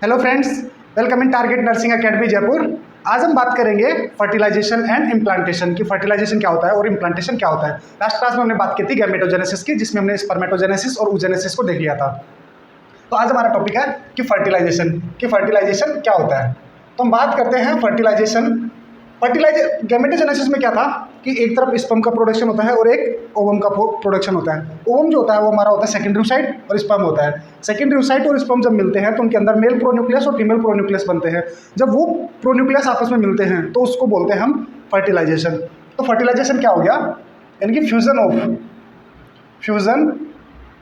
Hello friends, welcome in target nursing academy Jaipur. आज हम बात करेंगे फर्टिलाइजेशन एंड इम्प्लांटेशन की। फर्टिलाइजेशन क्या होता है और इम्प्लांटेशन क्या होता है। लास्ट क्लास में हमने बात की थी गैमेटोजेनेसिस की, जिसमें हमने स्पर्मेटोजेनेसिस और oogenesis को देख लिया था। तो आज हमारा टॉपिक है कि फर्टिलाइजेशन क्या होता है। तो हम बात करते हैं फर्टिलाइजेशन गैमेटोजेनेसिस में क्या था कि एक तरफ स्पर्म का प्रोडक्शन होता है और एक ओवम का प्रोडक्शन होता है। ओवम जो होता है वो हमारा होता है सेकेंडरी साइट और स्पर्म होता है। सेकेंडरी साइट और स्पर्म जब मिलते हैं तो उनके अंदर मेल प्रोन्यूक्लियस और फीमेल प्रोन्यूक्लियस बनते हैं। जब वो प्रोन्यूक्लियस आपस में मिलते हैं तो उसको बोलते हैं हम फर्टिलाइजेशन। तो फर्टिलाइजेशन क्या हो गया, यानी कि fusion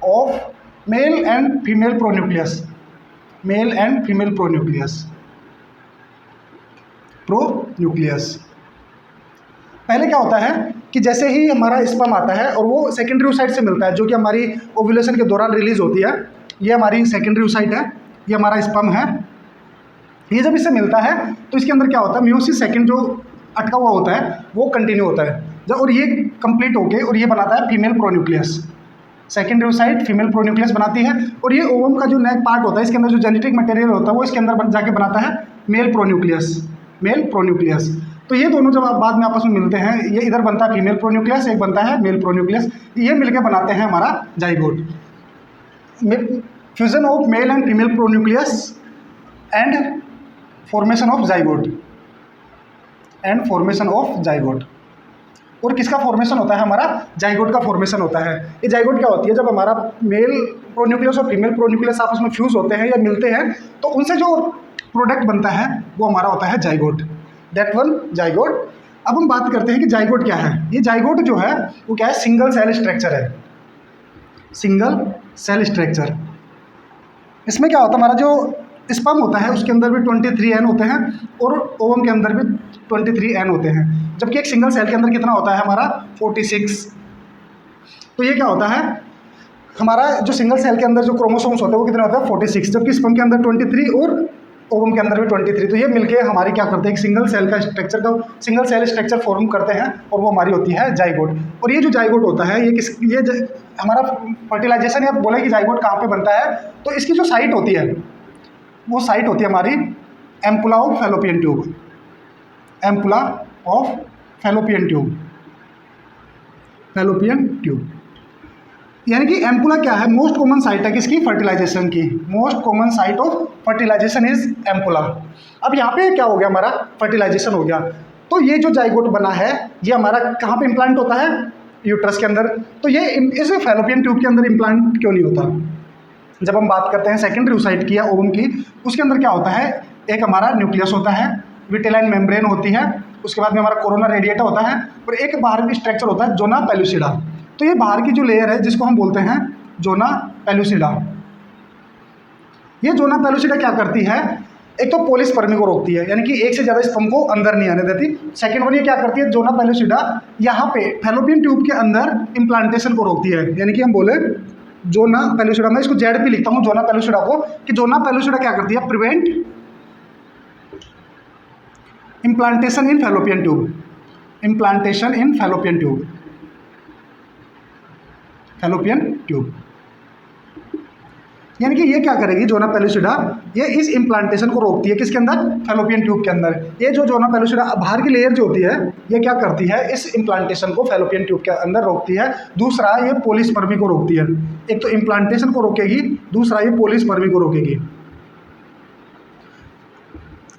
of male and female pronucleus. पहले क्या होता है कि जैसे ही हमारा स्पर्म आता है और वो सेकेंडरी oocyte से मिलता है, जो कि हमारी ओव्यूलेशन के दौरान रिलीज होती है। ये हमारी सेकेंडरी oocyte है, ये हमारा स्पर्म है। ये जब इससे मिलता है तो इसके अंदर क्या होता है, म्योसिस सेकेंड जो अटका हुआ होता है वो कंटिन्यू होता है जब, और ये कंप्लीट होके और ये बनाता है female pronucleus. Secondary oocyte female pronucleus बनाती है और ये ओवम का जो नेक पार्ट होता है, इसके अंदर जो जेनेटिक मटेरियल होता है वो इसके अंदर जाके बनाता है मेल प्रोन्यूक्लियस। तो ये दोनों जब आप बाद में आपस में मिलते हैं, ये इधर बनता है फीमेल प्रोन्यूक्लियस, एक बनता है मेल प्रोन्यूक्लियस। ये मिलकर बनाते हैं हमारा zygote. Fusion of male and female pronucleus and formation of zygote. और किसका फॉर्मेशन होता है, हमारा जाइगोट का फॉर्मेशन होता है। ये जाइगोट क्या होती है, जब हमारा मेल प्रोन्यूक्लियस और फीमेल प्रोन्यूक्लियस आपस में फ्यूज होते हैं या मिलते हैं तो उनसे जो प्रोडक्ट बनता है वो हमारा होता है जाइगोट। That one zygote. अब हम बात करते हैं कि जाइगोट क्या है। ये जाइगोट जो है वो क्या है, सिंगल सेल स्ट्रक्चर। इसमें क्या होता है, हमारा जो स्पर्म होता है उसके अंदर भी 23 एन होते हैं और ओवम के अंदर भी 23 एन होते हैं, जबकि एक सिंगल सेल के अंदर कितना होता है हमारा 46। तो ये क्या होता है, हमारा जो सिंगल सेल के अंदर जो क्रोमोसोम्स होते हैं वो कितने होते हैं 46, जबकि स्पर्म के अंदर 23 और ओवम के अंदर भी 23। तो ये मिलके हमारी क्या करते हैं, एक सिंगल सेल स्ट्रक्चर फॉर्म करते हैं और वो हमारी होती है जाइगोट। और ये जो जाइगोट होता है हमारा फर्टिलाइजेशन, या बोले कि जाइगोट कहाँ पे बनता है, तो इसकी जो साइट होती है वो साइट होती है हमारी एम्पुला ऑफ फैलोपियन ट्यूब। यानी कि एम्पुला क्या है, मोस्ट कॉमन साइट है किसकी, फर्टिलाइजेशन की। Most common site of fertilisation is ampulla. अब यहाँ पे क्या हो गया, हमारा फर्टिलाइजेशन हो गया। तो ये जो जाइगोट बना है ये हमारा कहाँ पे इम्प्लांट होता है, यूट्रस के अंदर। तो ये इस फैलोपियन ट्यूब के अंदर इम्प्लांट क्यों नहीं होता। जब हम बात करते हैं सेकेंडरी oocyte की या ओवम की, उसके अंदर क्या होता है, एक हमारा न्यूक्लियस होता है, विटेलाइन मेम्ब्रेन होती है, उसके बाद में हमारा कोरोना रेडिएटा होता है और एक बाहर भी स्ट्रक्चर होता है जोना पेलुसिडा। तो ये बाहर की जो लेयर है जिसको हम बोलते हैं जोना पेलुसिडा। ये जोना पेलुसिडा क्या करती है, एक तो पोलिस्पर्मी को रोकती है, यानी कि एक से ज़्यादा स्पर्म को अंदर नहीं आने देती। सेकेंड वन ये क्या करती है, जोना पेलुसिडा यहाँ पे फैलोपियन ट्यूब के अंदर इम्प्लांटेशन को रोकती है। यानी कि हम बोले जोना पेलुसिडा, मैं इसको जेड भी लिखता हूँ जोना पेलुसिडा को, कि जोना पेलुसिडा क्या करती है, प्रिवेंट इम्प्लांटेशन इन फैलोपियन ट्यूब। यानी कि ये क्या करेगी जोना पेलुसिडा, ये इस इम्प्लांटेशन को रोकती है किसके अंदर, फैलोपियन ट्यूब के अंदर। ये जो जोना पेलुसिडा बाहर की लेयर जो होती है ये क्या करती है, इस इम्प्लांटेशन को फैलोपियन ट्यूब के अंदर रोकती है। दूसरा ये पोलिस्पर्मी को रोकती है। एक तो इम्प्लांटेशन को रोकेगी, दूसरा ये पोलिस्पर्मी को रोकेगी।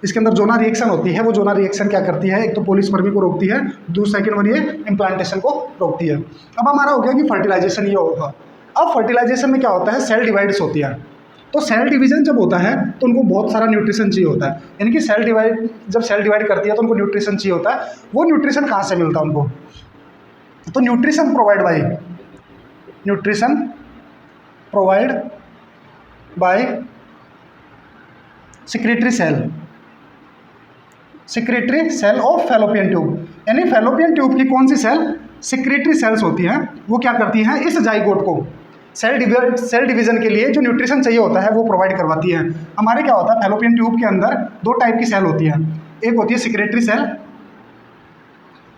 इसके अंदर जोना रिएक्शन होती है, वो जोना रिएक्शन क्या करती है, एक तो पोलिस्पर्मी को रोकती है, दूसरा सेकंड वन ये इम्प्लांटेशन को रोकती है। अब हमारा हो गया कि फर्टिलाइजेशन ये होगा। अब फर्टिलाइजेशन में क्या होता है, सेल डिवाइड्स होती है। तो सेल डिवीजन जब होता है तो उनको बहुत सारा न्यूट्रिशन चाहिए होता है। यानी कि जब सेल डिवाइड करती है तो उनको न्यूट्रिशन चाहिए होता है। वो न्यूट्रिशन कहाँ से मिलता है उनको, तो nutrition provide by secretory cell of fallopian tube. यानी फैलोपियन ट्यूब की कौन सी सेल, सिक्रेटरी सेल्स होती हैं, वो क्या करती हैं, इस जाइगोट को सेल डिवीजन के लिए जो न्यूट्रिशन चाहिए होता है वो प्रोवाइड करवाती है। हमारे क्या होता है, फैलोपियन ट्यूब के अंदर दो टाइप की सेल होती है, एक होती है सिक्रेटरी सेल,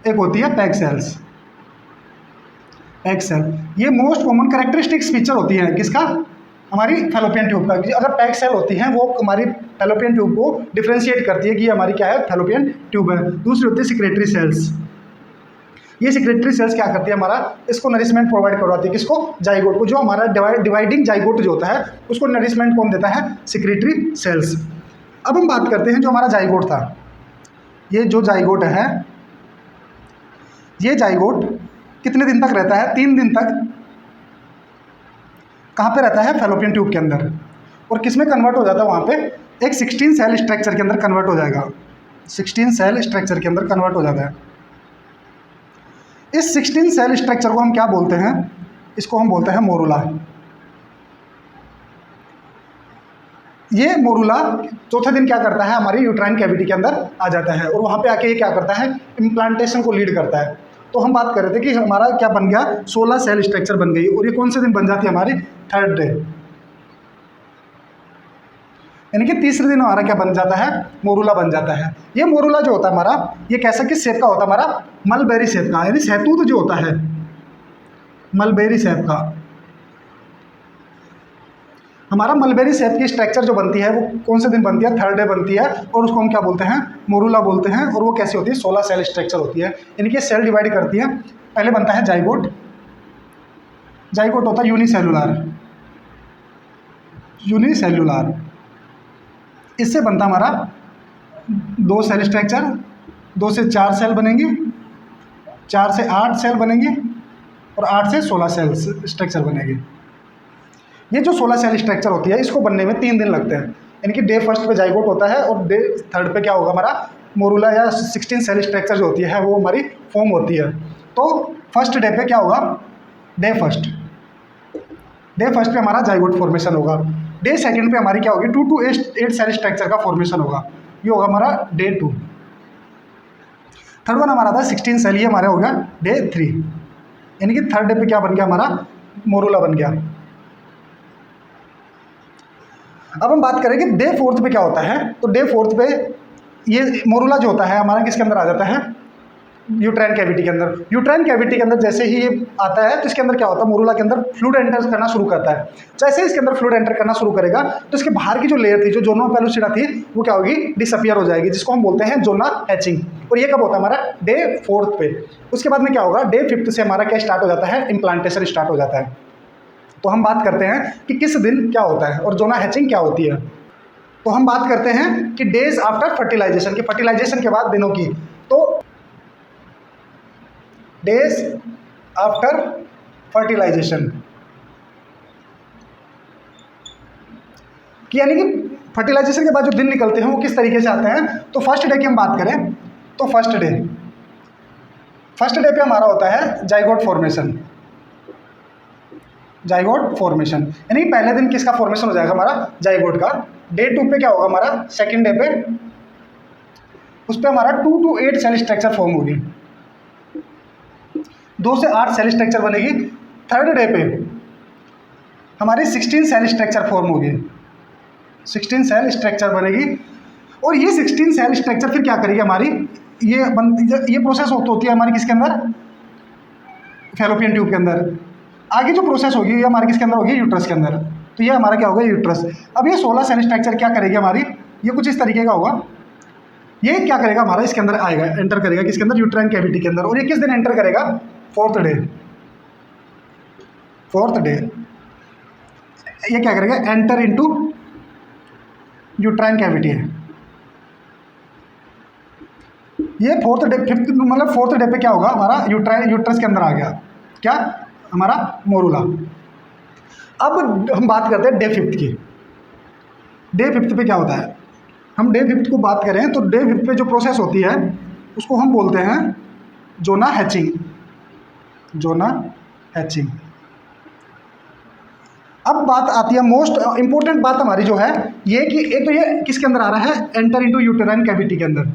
एक होती है पैक सेल। ये मोस्ट कॉमन कैरेक्टरिस्टिक्स फीचर होती है किसका, हमारी फैलोपियन ट्यूब का, अगर पैक सेल होती हैं वो हमारी फैलोपियन ट्यूब को डिफ्रेंशिएट करती है कि ये हमारी क्या है, फैलोपियन ट्यूब है। दूसरी होती है सिक्रेटरी सेल्स। ये सिक्रेटरी सेल्स क्या करती है, हमारा इसको नरिशमेंट प्रोवाइड करवाती है, किसको, जाइगोट को। जो हमारा डिवाइडिंग जाइगोट जो होता है उसको नरिशमेंट कौन देता है, सिक्रेटरी सेल्स। अब हम बात करते हैं जो हमारा जाइगोट था, ये जो जाइगोट है, ये जाइगोट कितने दिन तक रहता है, 3 दिन तक। कहाँ पे रहता है, फैलोपियन ट्यूब के अंदर। और किस में कन्वर्ट हो जाता है, वहाँ पे एक 16 सेल स्ट्रक्चर के अंदर कन्वर्ट हो जाएगा। 16 सेल स्ट्रक्चर के अंदर कन्वर्ट हो जाता है। इस 16 सेल स्ट्रक्चर को हम क्या बोलते हैं, इसको हम बोलते हैं मोरूला। ये मोरूला चौथे दिन क्या करता है, हमारी यूट्राइन कैविटी के अंदर आ जाता है और वहाँ पे आके ये क्या करता है, इम्प्लांटेशन को लीड करता है। तो हम बात कर रहे थे कि हमारा क्या बन गया, 16 सेल स्ट्रक्चर बन गई। और ये कौन से दिन बन जाती है, हमारी 3rd डे, यानी कि तीसरे दिन हमारा क्या बन जाता है, मोरूला बन जाता है। ये मोरूला जो होता है हमारा, ये कैसा किस शेप का होता है, हमारा मलबेरी शेप का, यानी सहतूत जो होता है, मलबेरी शेप का। हमारा मलबेरी शेप की स्ट्रक्चर जो बनती है वो कौन से दिन बनती है, 3rd डे बनती है और उसको हम क्या बोलते हैं, मोरूला बोलते हैं। और वो कैसी होती है, 16 सेल स्ट्रक्चर होती है, यानी कि सेल डिवाइड करती है। पहले बनता है जाइगोट। जाइगोट होता है यूनिसेलुलर, यूनिसेलुलर। इससे बनता हमारा 2 सेल स्ट्रक्चर, 2 से 4 सेल बनेंगे, 4 से 8 सेल बनेंगे और 8 से 16 सेल स्ट्रक्चर बनेंगे। ये जो 16 सेल स्ट्रक्चर होती है इसको बनने में 3 दिन लगते हैं, यानी कि डे 1 पे जाइगोट होता है और डे 3rd पे क्या होगा, हमारा मोरूला या 16 सेल स्ट्रक्चर जो होती है वो हमारी फॉर्म होती है। तो 1st डे पे क्या होगा, डे 1 पे हमारा जाइगोट फॉर्मेशन होगा। डे 2 पे हमारी क्या होगी, 2 to 8 सेल स्ट्रक्चर का फॉर्मेशन होगा, ये होगा हमारा डे 2। 3rd वन हमारा था 16 सेल, ये हमारा होगा डे 3, यानी कि 3rd डे पे क्या बन गया, हमारा मोरूला बन गया। अब हम बात करें कि डे 4 पे क्या होता है, तो डे 4 पे ये मोरूला जो होता है हमारा किसके अंदर आ जाता है, यूट्राइन कैविटी के अंदर। यूट्राइन कैविटी के अंदर जैसे ही ये आता है तो इसके अंदर क्या होता है, मोरूला के अंदर फ्लूइड एंटर करना शुरू करता है। जैसे ही इसके अंदर फ्लूइड एंटर करना शुरू करेगा तो इसके बाहर की जो लेयर थी, जो जोना पेलुसिडा थी, वो क्या होगी, डिसअपियर हो जाएगी, जिसको हम बोलते हैं जोना हैचिंग। और ये कब होता है, हमारा डे 4 पे। उसके बाद में क्या होगा, डे 5 से हमारा क्या स्टार्ट हो जाता है, इम्प्लांटेशन स्टार्ट हो जाता है। तो हम बात करते हैं कि किस दिन क्या होता है और जोना हैचिंग क्या होती है। तो हम बात करते हैं कि डेज आफ्टर फर्टिलाइजेशन की, फर्टिलाइजेशन के बाद दिनों की। तो डेज आफ्टर फर्टिलाइजेशन कि यानी कि फर्टिलाइजेशन के बाद जो दिन निकलते हैं वो किस तरीके से आते हैं। तो 1st डे की हम बात करें तो 1st डे पे हमारा होता है जाइगोट फॉर्मेशन। जाइगोट फॉर्मेशन यानी कि पहले दिन किसका फॉर्मेशन हो जाएगा, हमारा जाइगोट का। डे 2 पे क्या होगा, हमारा 2nd डे पे उस पर हमारा 2 to 8 सेल स्ट्रक्चर फॉर्म होगी, 2 से 8 सेल स्ट्रक्चर बनेगी। 3rd डे पे हमारी 16 सेल स्ट्रक्चर फॉर्म होगी, 16 सेल स्ट्रक्चर बनेगी। और ये 16 सेल स्ट्रक्चर फिर क्या करेगी, हमारी ये प्रोसेस होती है हमारी किसके अंदर, फैलोपियन ट्यूब के अंदर। आगे जो प्रोसेस होगी ये हमारे किसके अंदर होगी, यूट्रस के अंदर। तो ये हमारा क्या होगा, यूट्रस। अब ये 16 सेल स्ट्रक्चर क्या करेगी हमारी, ये कुछ इस तरीके का होगा। ये क्या करेगा, हमारा इसके अंदर आएगा, एंटर करेगा किसके अंदर, यूट्राइन कैविटी के अंदर। और ये किस दिन एंटर करेगा, 4th डे। 4th डे ये क्या करेगा, एंटर इनटू यूट्राइन कैविटी है। ये 4th डे, 5th मतलब 4th डे पे क्या होगा, हमारा यूट्रस के अंदर आ गया क्या, हमारा मोरूला। अब हम बात करते हैं डे 5 की। डे 5 पे क्या होता है, हम डे 5 को बात करें तो डे 5 पे जो प्रोसेस होती है उसको हम बोलते हैं जोना हैचिंग। जोना हैचिंग। अब बात आती है मोस्ट इंपॉर्टेंट बात हमारी जो है ये कि एक तो ये किसके अंदर आ रहा है, एंटर इनटू यूटेराइन कैविटी के अंदर।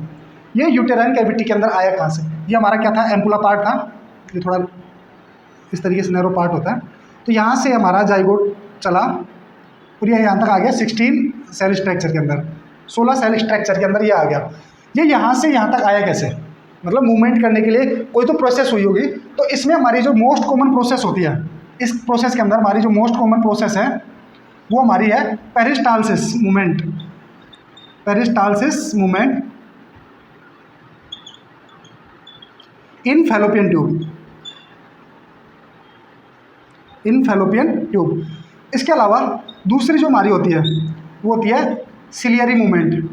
ये यूटेराइन कैविटी के अंदर आया कहाँ से, ये हमारा क्या था, एम्पुला पार्ट था, ये थोड़ा इस तरीके से नैरो पार्ट होता है। तो यहाँ से हमारा जाइगोट चला और ये यहाँ तक आ गया 16 सेल स्ट्रक्चर के अंदर, 16 सेल स्ट्रक्चर के अंदर ये आ गया। ये यहाँ से यहाँ तक आया कैसे, मतलब मूवमेंट करने के लिए कोई तो प्रोसेस हुई होगी। तो इसमें हमारी जो मोस्ट कॉमन प्रोसेस होती है, इस प्रोसेस के अंदर हमारी जो मोस्ट कॉमन प्रोसेस है वो हमारी है peristalsis movement, peristalsis movement in fallopian tube, in fallopian tube. इसके अलावा दूसरी जो हमारी होती है वो होती है सिलियरी मूवमेंट।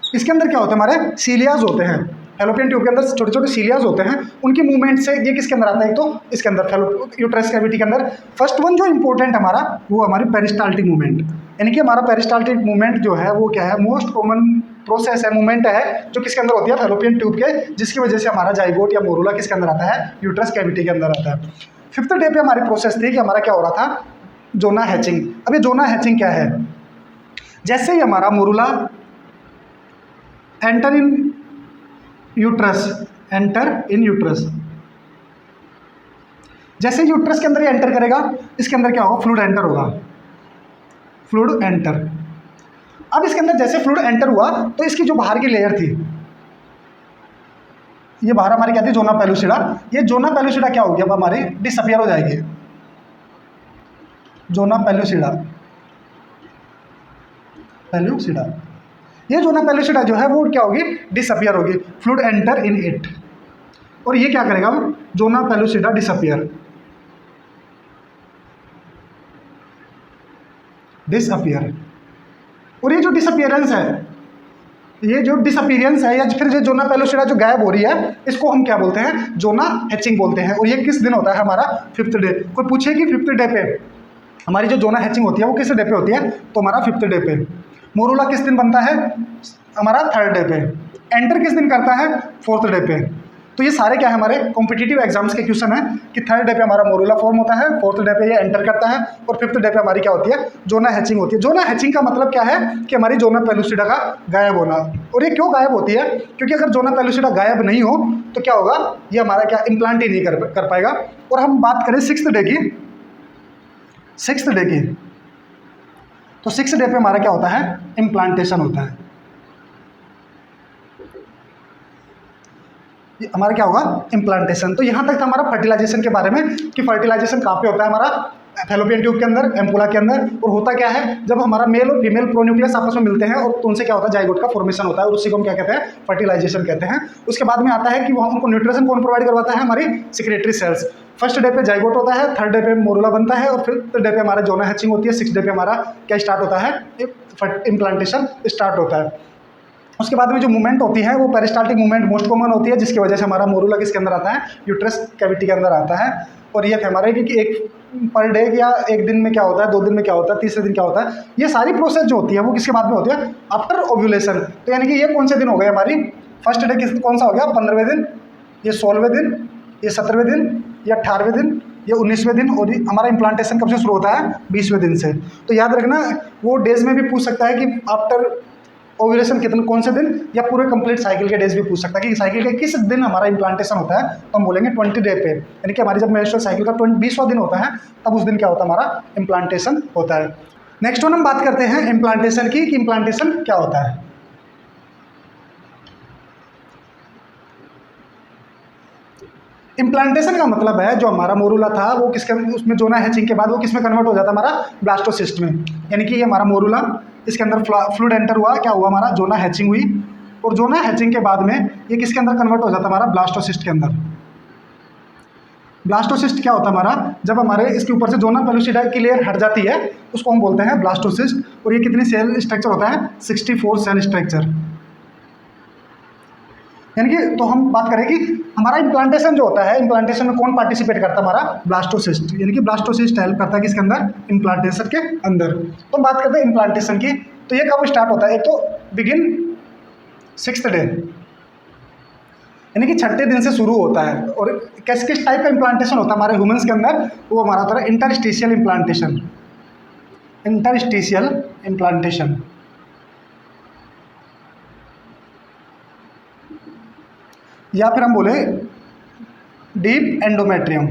इसके अंदर क्या होता है, हमारे सीलियाज होते हैं, फैलोपियन ट्यूब के अंदर छोटे छोटे सीलियाज होते हैं, उनकी मूवमेंट से ये किसके अंदर आता है, एक तो इसके अंदर यूट्रस कैविटी के अंदर। फर्स्ट वन जो इंपॉर्टेंट हमारा वो हमारी पेरिस्टाल्टिक मूवमेंट, यानी कि हमारा पेरिस्टाल्टिक मूवमेंट जो है वो क्या है, मोस्ट कॉमन प्रोसेस है, मूवमेंट है जो किसके अंदर होती है, फैलोपियन ट्यूब के, जिसकी वजह से हमारा जाइगोट या मोरूला किसके अंदर आता है, यूट्रस कैविटी के अंदर आता है। 5th डे पे हमारी प्रोसेस थी कि हमारा क्या हो रहा था, जोना हैचिंग। अब ये जोना हैचिंग क्या है, जैसे ही हमारा morula enter in uterus, enter in uterus, जैसे यूट्रस के अंदर ये एंटर करेगा, इसके अंदर क्या होगा, फ्लूइड एंटर होगा, फ्लूइड एंटर। अब इसके अंदर जैसे फ्लूइड एंटर हुआ तो इसकी जो बाहर की लेयर थी, ये बाहर हमारी क्या थी, जोना पेलुसिडा, ये जोना पेलुसिडा क्या हो गया, अब हमारी डिसअपियर हो जाएगी, जोना पेलुसिडा, पेलुसिडा, ये जोना पेलुसिडा जो है वो क्या होगी, डिसअपियर होगी, फ्लूइड एंटर इन इट, और ये क्या करेगा, जोना पेलुसिडा डिसअपियर, डिसअपियर। और ये जो डिसअपियरेंस है, ये जो डिसअपियरेंस है या फिर जो जोना पेलुसिडा जो गायब हो रही है, इसको हम क्या बोलते हैं, जोना हैचिंग बोलते हैं। और ये किस दिन होता है, हमारा 5th डे। कोई पूछे कि 5th डे पे हमारी जो जोना हैचिंग होती है वो किस डे पे होती है, तो हमारा 5th डे पे। मोरूला किस दिन बनता है, हमारा 3rd डे पे। एंटर किस दिन करता है, 4th डे पे। तो ये सारे क्या है, हमारे कॉम्पिटिटिव एग्जाम्स के क्वेश्चन है कि 3rd डे पे हमारा मोरूला फॉर्म होता है, 4th डे पे ये एंटर करता है, और 5th डे पे हमारी क्या होती है, जोना हैचिंग होती है। जोना हैचिंग का मतलब क्या है कि हमारी जोना पेलुसिडा का गायब होना। और ये क्यों गायब होती है, क्योंकि अगर जोना पेलुसिडा गायब नहीं हो तो क्या होगा, ये हमारा क्या इम्प्लांट ही नहीं कर पाएगा। और हम बात करें 6th डे की, 6th डे की, तो 6th डे पे हमारा क्या होता है, इम्प्लांटेशन होता है। हमारा क्या होगा, इम्प्लांटेशन। तो यहाँ तक था हमारा फर्टिलाइजेशन के बारे में कि फर्टिलाइजेशन कहाँ पे होता है, हमारा फैलोपियन ट्यूब के अंदर, एम्पुला के अंदर। और होता क्या है, जब हमारा मेल और फीमेल प्रोन्यूक्लियस आपस में मिलते हैं और तो उनसे क्या होता है, जाइगोट का फॉर्मेशन होता है, और उसी को हम क्या कहते हैं, फर्टिलाइजेशन कहते हैं। उसके बाद में आता है कि वहाँ उनको न्यूट्रिशन कौन प्रोवाइड करवाता है, हमारी सिक्रेटरी सेल्स। 1st डे पे जाइगोट होता है, 3rd डे पे मोरूला बनता है, और 5th डे पे हमारा जोना हैचिंग होती है, 6th डे पे हमारा क्या स्टार्ट होता है, इम्प्लांटेशन स्टार्ट होता है। उसके बाद में जो मूवमेंट होती है वो पेरिस्टाल्टिक मूवमेंट मोस्ट कॉमन होती है, जिसकी वजह से हमारा मोरूला किसके अंदर आता है, यूट्रस कैविटी के अंदर आता है। और ये थे हमारे कि एक पर डे या एक दिन में क्या होता है, 2 दिन में क्या होता है, तीसरे दिन क्या होता है, ये सारी प्रोसेस जो होती है वो किसके बाद में होती है, आफ्टर ओव्यूलेशन। तो यानी कि ये कौन से दिन हो गए हमारी, 1st डे कौन सा हो गया, 15वें दिन, ये 16वें दिन, ये 17वें दिन, ये 18वें दिन, ये 19वें दिन, और हमारा इम्प्लांटेशन कब से शुरू होता है, 20वें दिन से। तो याद रखना, वो डेज में भी पूछ सकता है कि आफ्टर ओव्यूलेशन कितने कौन से दिन, या पूरे कंप्लीट साइकिल के डेज भी पूछ सकता है कि साइकिल के किस दिन हमारा इम्प्लांटेशन होता है। तो हम बोलेंगे 20 डे पे, यानी कि हमारी जब मेंस्ट्रुअल साइकिल का 20वां दिन होता है तब उस दिन क्या होता है, हमारा इम्प्लांटेशन होता है। नेक्स्ट वन हम बात करते हैं इम्प्लांटेशन की, कि इम्प्लांटेशन क्या होता है। इम्प्लांटेशन का मतलब है जो हमारा मोरूला था वो किसके, उसमें जोना हैचिंग के बाद वो किसमें कन्वर्ट हो जाता है, हमारा ब्लास्टोसिस्ट में। यानी कि ये हमारा मोरूला, इसके अंदर फ्लूइड एंटर हुआ, क्या हुआ, हमारा जोना हैचिंग हुई, और जोना हैचिंग के बाद में ये किसके अंदर कन्वर्ट हो जाता है, हमारा ब्लास्टोसिस्ट के अंदर। ब्लास्टोसिस्ट क्या होता है हमारा, जब हमारे इसके ऊपर से जोना पेलुसिडा की लेयर हट जाती है उसको हम बोलते हैं ब्लास्टोसिस्ट। और ये कितनी सेल स्ट्रक्चर होता है, 64 सेल स्ट्रक्चर। यानी कि तो हम बात करें कि हमारा इम्प्लांटेशन जो होता है, इम्प्लांटेशन में कौन पार्टिसिपेट करता है, हमारा ब्लास्टोसिस्ट। यानी कि ब्लास्टोसिस्ट हेल्प करता है किसके अंदर, इम्प्लांटेशन के अंदर। तो हम बात करते हैं इम्प्लांटेशन की, तो ये कब स्टार्ट होता है, एक तो बिगिन 6th डे, यानी कि 6ठे दिन से शुरू होता है। और किस टाइप का इम्प्लांटेशन होता है हमारे ह्यूमंस के अंदर, वो हमारा होता है इंटरस्टिशियल इम्प्लांटेशन, इंटरस्टिशियल इम्प्लांटेशन। या फिर हम बोले deep endometrium.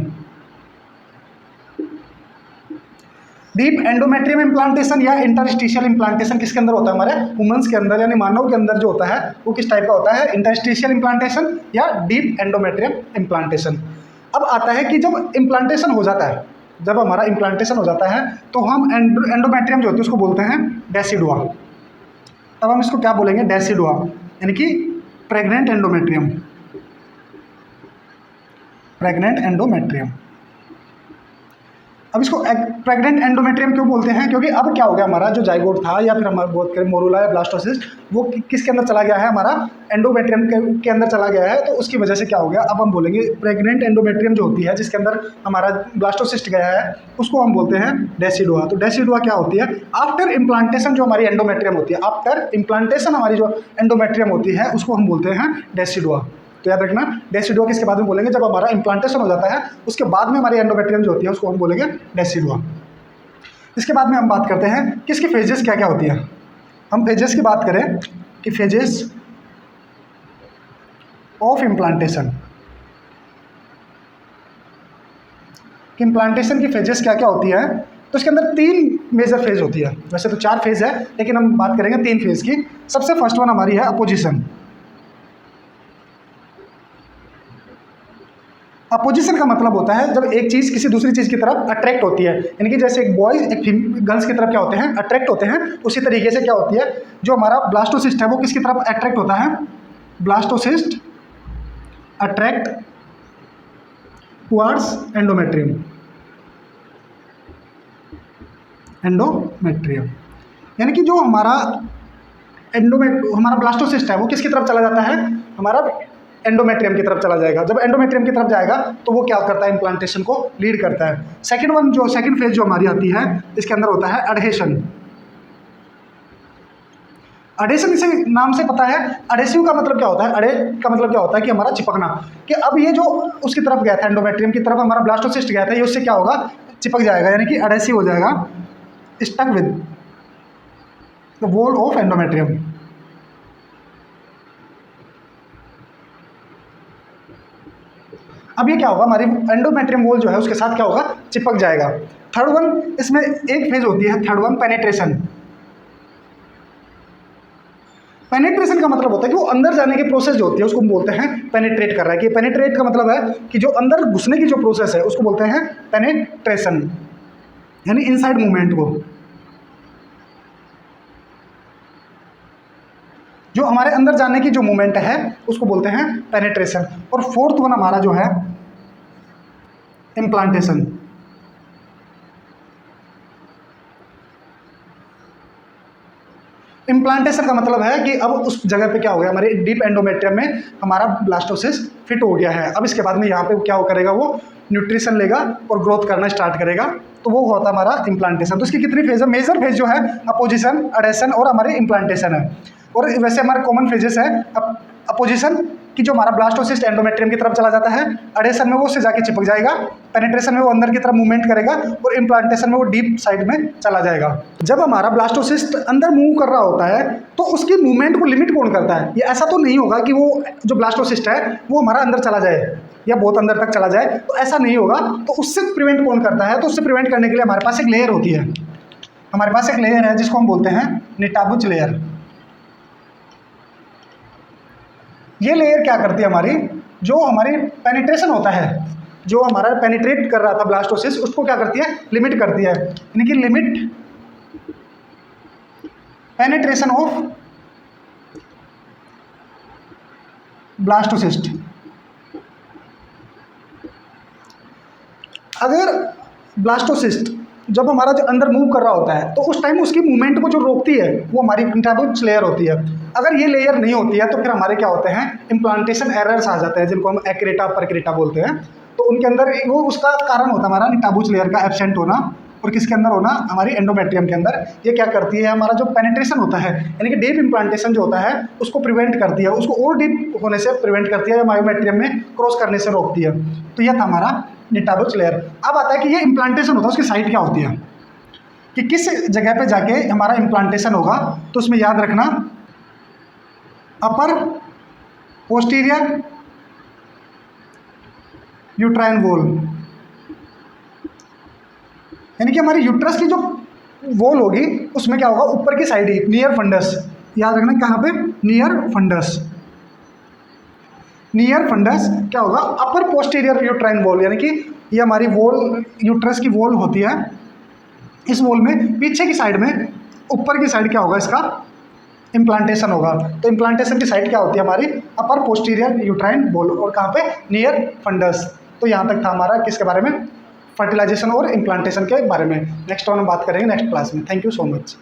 Deep endometrium implantation या इंटरस्टिशियल इम्प्लांटेशन किसके अंदर होता है, हमारे ह्यूमंस के अंदर, यानी मानव के अंदर जो होता है वो किस टाइप का होता है, इंटरस्टिशियल इम्प्लांटेशन या डीप एंडोमेट्रियम इम्प्लांटेशन। अब आता है कि जब इम्प्लांटेशन हो जाता है जब हमारा इम्प्लांटेशन हो जाता है तो हम एंडोमेट्रियम जो होती है उसको बोलते हैं डेसिडुआ। तब हम इसको क्या बोलेंगे, डेसिडुआ, यानी कि प्रेग्नेंट एंडोमेट्रियम, प्रेग्नेंट एंडोमेट्रियम। अब इसको प्रेग्नेंट एंडोमेट्रियम क्यों बोलते हैं, क्योंकि अब क्या हो गया, हमारा जो जाइगोट था या फिर हमारा बात करें मोरूला या ब्लास्टोसिस्ट, वो किसके अंदर चला गया है, हमारा एंडोमेट्रियम के अंदर चला गया है। तो उसकी वजह से क्या हो गया, अब हम बोलेंगे प्रेग्नेंट एंडोमेट्रियम जो होती है जिसके अंदर हमारा ब्लास्टोसिस्ट गया है, उसको हम बोलते हैं डेसिडुआ। तो डेसिडुआ क्या होती है, आफ्टर इम्प्लांटेशन जो हमारी एंडोमेट्रियम होती है, आफ्टर इम्प्लांटेशन हमारी जो एंडोमेट्रियम होती है उसको हम बोलते हैं डेसिडुआ। तो याद रखना, डेसिडुआ किसके बाद में बोलेंगे, जब हमारा इम्प्लांटेशन हो जाता है उसके बाद में हमारी एंडोमेट्रियम जो होती है उसको हम बोलेंगे डेसिडुआ। इसके बाद में हम बात करते हैं कि इसकी फेजेस क्या क्या होती है। हम फेजेस की बात करें कि फेजेस ऑफ इम्प्लांटेशन, कि इम्प्लांटेशन की फेजेस क्या क्या होती है। तो इसके अंदर 3 मेजर फेज होती है, वैसे तो 4 फेज है लेकिन हम बात करेंगे 3 फेज की। सबसे फर्स्ट वन हमारी है अपोजिशन। अपोजिशन का मतलब होता है जब एक चीज़ किसी दूसरी चीज़ की तरफ अट्रैक्ट होती है, यानी कि जैसे एक बॉयज एक गर्ल्स की तरफ क्या होते हैं, अट्रैक्ट होते हैं, उसी तरीके से क्या होती है, जो हमारा ब्लास्टोसिस्ट है वो किसकी तरफ अट्रैक्ट होता है, blastocyst attract towards endometrium, endometrium, यानी कि जो हमारा हमारा ब्लास्टोसिस्ट है वो किसकी तरफ चला जाता है, हमारा एंडोमेट्रियम की तरफ चला जाएगा। जब एंडोमेट्रियम की तरफ जाएगा तो वो क्या करता है, इम्प्लांटेशन को लीड करता है। सेकंड फेज जो हमारी आती है इसके अंदर होता है अडहेशन। अडेशन इसे नाम से पता है, अडेसिव का मतलब क्या होता है, अडे का मतलब क्या होता है कि हमारा चिपकना, कि अब ये जो उसकी तरफ गया था एंडोमेट्रियम की तरफ हमारा ब्लास्टोसिस्ट गया था, ये उससे क्या होगा, चिपक जाएगा, यानी कि अडेसिव हो जाएगा, stuck with the wall of endometrium. अब ये क्या होगा, हमारी एंडोमेट्रियम वॉल जो है उसके साथ क्या होगा, चिपक जाएगा। थर्ड वन, इसमें एक फेज होती है, थर्ड वन पेनिट्रेशन। पेनिट्रेशन का मतलब होता है कि वो अंदर जाने की प्रोसेस जो होती है उसको हम बोलते हैं पेनिट्रेट कर रहा है। कि पेनिट्रेट का मतलब है कि जो अंदर घुसने की जो प्रोसेस है उसको बोलते हैं पेनिट्रेशन, यानी इनसाइड मूवमेंट को। जो हमारे अंदर जाने की जो मूवमेंट है उसको बोलते हैं पेनिट्रेशन। और फोर्थ वन हमारा जो है इम्प्लांटेशन। इम्प्लांटेशन का मतलब है कि अब उस जगह पे क्या हो गया, हमारे डीप एंडोमेट्रियम में हमारा ब्लास्टोसिस्ट फिट हो गया है। अब इसके बाद में यहाँ पे क्या करेगा, वो न्यूट्रिशन लेगा और ग्रोथ करना स्टार्ट करेगा, तो वो होता है हमारा इम्प्लांटेशन। तो इसकी कितनी फेज है, मेजर फेज जो है अपोजिशन, अडेशन और हमारे इम्प्लांटेशन है। और वैसे हमारे कॉमन फेजेस है अपोजिशन कि जो हमारा ब्लास्टोसिस्ट एंडोमेट्रियम की तरफ चला जाता है, अडेशन में वो उससे जाके चिपक जाएगा, पेनिट्रेशन में वो अंदर की तरफ मूवमेंट करेगा और इम्प्लांटेशन में वो डीप साइड में चला जाएगा। जब हमारा ब्लास्टोसिस्ट अंदर मूव कर रहा होता है तो उसकी मूवमेंट को लिमिट कौन करता है, ये ऐसा तो नहीं होगा कि वो जो ब्लास्टोसिस्ट है वो हमारा अंदर चला जाए या बहुत अंदर तक चला जाए, तो ऐसा नहीं होगा। तो उससे प्रिवेंट कौन करता है, तो उससे प्रिवेंट करने के लिए हमारे पास एक लेयर होती है, हमारे पास एक लेयर है जिसको हम बोलते हैं निटाबुच लेयर। ये लेयर क्या करती है, हमारी जो हमारी पेनिट्रेशन होता है, जो हमारा पेनिट्रेट कर रहा था ब्लास्टोसिस्ट, उसको क्या करती है, लिमिट करती है, यानी कि लिमिट पेनिट्रेशन ऑफ ब्लास्टोसिस्ट। अगर ब्लास्टोसिस्ट जब हमारा जो अंदर मूव कर रहा होता है तो उस टाइम उसकी मूवमेंट को जो रोकती है वो हमारी निटाबुच लेयर होती है। अगर ये लेयर नहीं होती है तो फिर हमारे क्या होते हैं, इम्प्लांटेशन एरर्स आ जाते हैं, जिनको हम एक्रेटा परक्रेटा बोलते हैं। तो उनके अंदर वो उसका कारण होता है हमारा निटाबुच लेयर का एब्सेंट होना, और किसके अंदर होना, हमारी एंडोमेट्रियम के अंदर। ये क्या करती है, हमारा जो पेनिट्रेशन होता है यानी कि डीप इम्प्लांटेशन जो होता है उसको प्रिवेंट करती है, उसको और डीप होने से प्रिवेंट करती है, मायोमेट्रियम में क्रॉस करने से रोकती है। तो यह था हमारा निटाबुच लेयर। अब आता है कि ये इम्प्लांटेशन होता है, उसकी साइट क्या होती है, कि किस जगह पे जाके हमारा इम्प्लांटेशन होगा। तो उसमें याद रखना अपर पोस्टीरियर यूट्राइन वॉल, यानी कि हमारी यूट्रस की जो वॉल होगी उसमें क्या होगा, ऊपर की साइड ही नियर फंडस। याद रखना कहाँ पे, नियर फंडस। नियर फंडस क्या होगा, अपर पोस्टीरियर यूट्राइन वॉल, यानी कि ये हमारी वॉल, यूट्रस की वॉल होती है। इस वॉल में पीछे की साइड में, ऊपर की साइड क्या होगा, इसका इम्प्लांटेशन होगा। तो इम्प्लांटेशन की साइड क्या होती है हमारी, अपर पोस्टीरियर यूट्राइन वॉल, और कहाँ पे, नियर फंडस। तो यहाँ तक था हमारा किसके बारे में, फर्टिलाइजेशन और इम्प्लांटेशन के बारे में। नेक्स्ट वन हम बात करेंगे नेक्स्ट क्लास में। Thank you so much.